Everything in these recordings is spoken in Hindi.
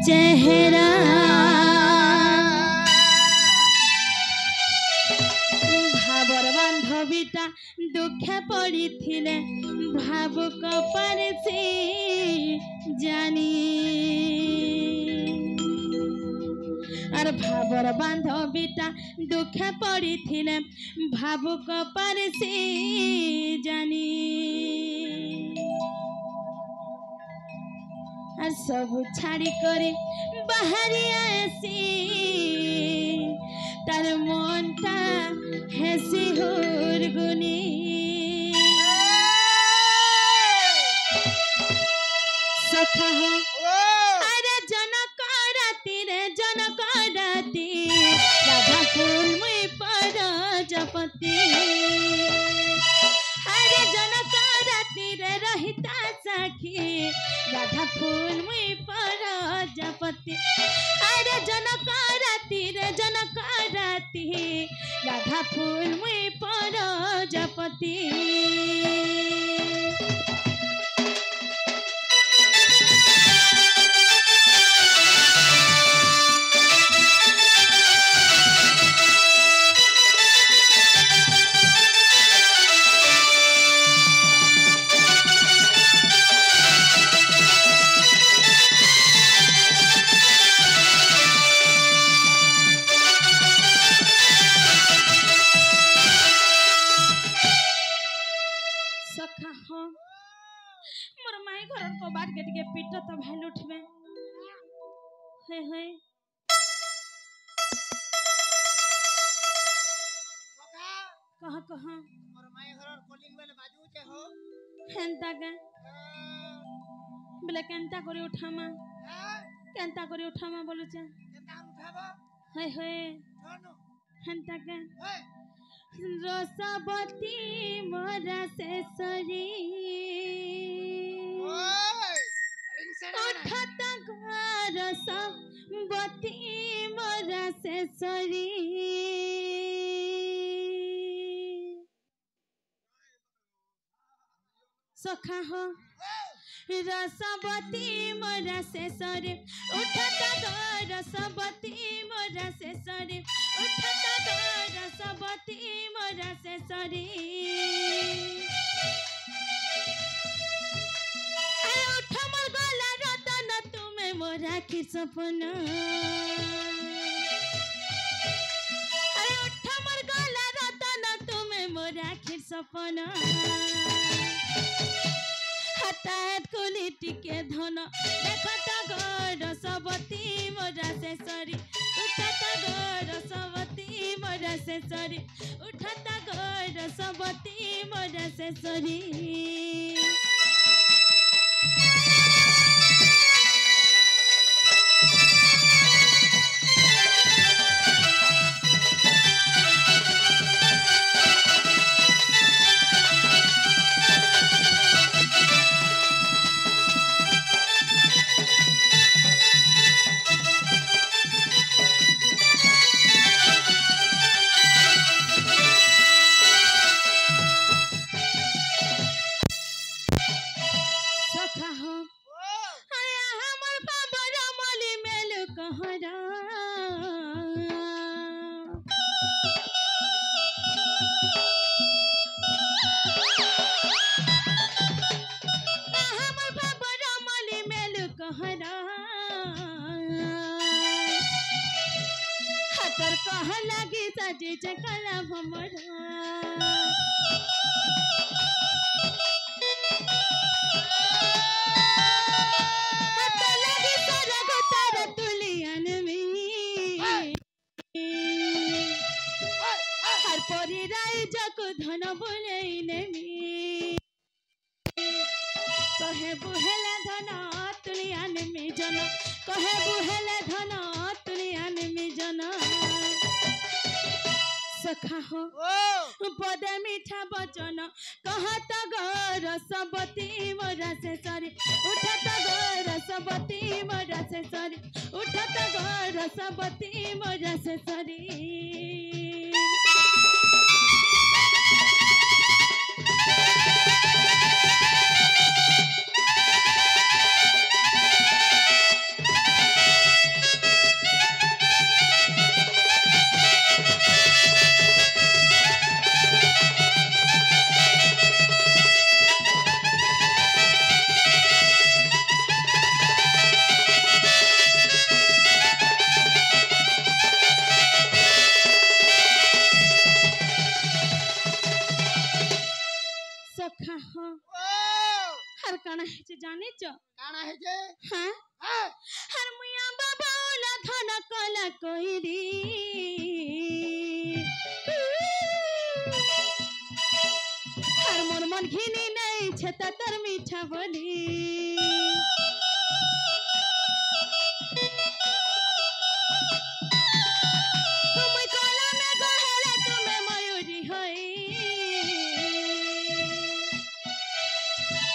चेहरा भावर बांधवीटा दुखे पड़ी थिले भावुक पारे से जानी और भावर बांधवीटा दुखे पड़ी थिले भावुक पारे से जानी और सब छाड़ी करे बाहरी आसी तार मनटा हेसी हुरगुनी सखा हो अरे जनक राती रे जनक राती राधा फूल मुई प्रजापति अरे जनक राती रे रहिता सखी राधा फूल मुई प्रजापति अरे जनक राती रे जनक राती राधा फूल मुई प्रजापति मोर माई घर को बाट के टिके पीट तो भाई उठबे हे हे सखा कहा मोर माई घर कॉलिंग बेल बाजू के हो हेंता के बोले केंता करी उठामा केंता करी उठामा बोलु छ केंता उठाबो हे हे हेंता के रसवती मोरा से सरी उठत रसवती मोरा से सरी सखा हो रसवती मोरा से सरी उठत रसवती मोरा से सरी उठत रसवती मोरा से सरी उठ मोर गला रतन तुम्हें मोरा की सपना अरे उठ मोर गला रतन तुम्हें मोरा की सपना हठात कोली टिके धन देखत रसवती मोरा से सरी उठत रसवती मोरा से सरी उठत रसवती मोरा से सरी कह लगी सजे चकला भमरा लगी सरग तार तुलियन में हर परी राय जग धन बोलैने में कहे बुहेला धन तुलियन में जन कहे बुहेला धन तुलियन में जन सखा हो पद मीठा वचन कहत रसवती मोरा से सरी उठत रसवती मोरा से सरी उठत रसवती मोरा से सरी जाने च काना है जे हां हां हर मुया बाबाला धन कला कोइरी हर मोर मन घिनी नहीं छता तर मीठा बोली तुम कला में गहरा तुम्हें मयूरी होई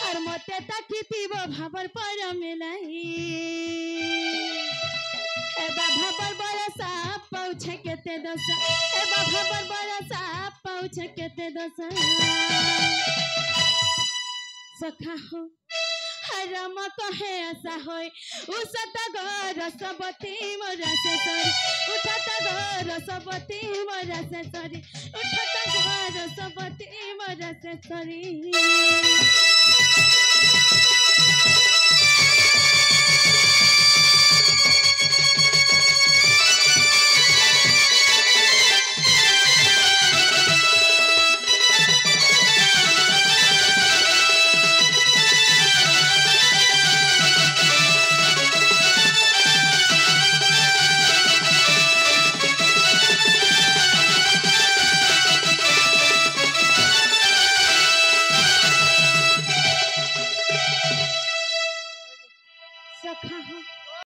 हर मते ताकिती वो भाबर पर मिलाई ए बाबा पर बरसा पौछे केते दसा ए बाबा पर बरसा पौछे केते दसा सखा हो हरम कहे ऐसा होय उसत घर सबती मोरा से सरी उठत घर सबती मोरा से सरी उठत घर सबती मोरा से सरी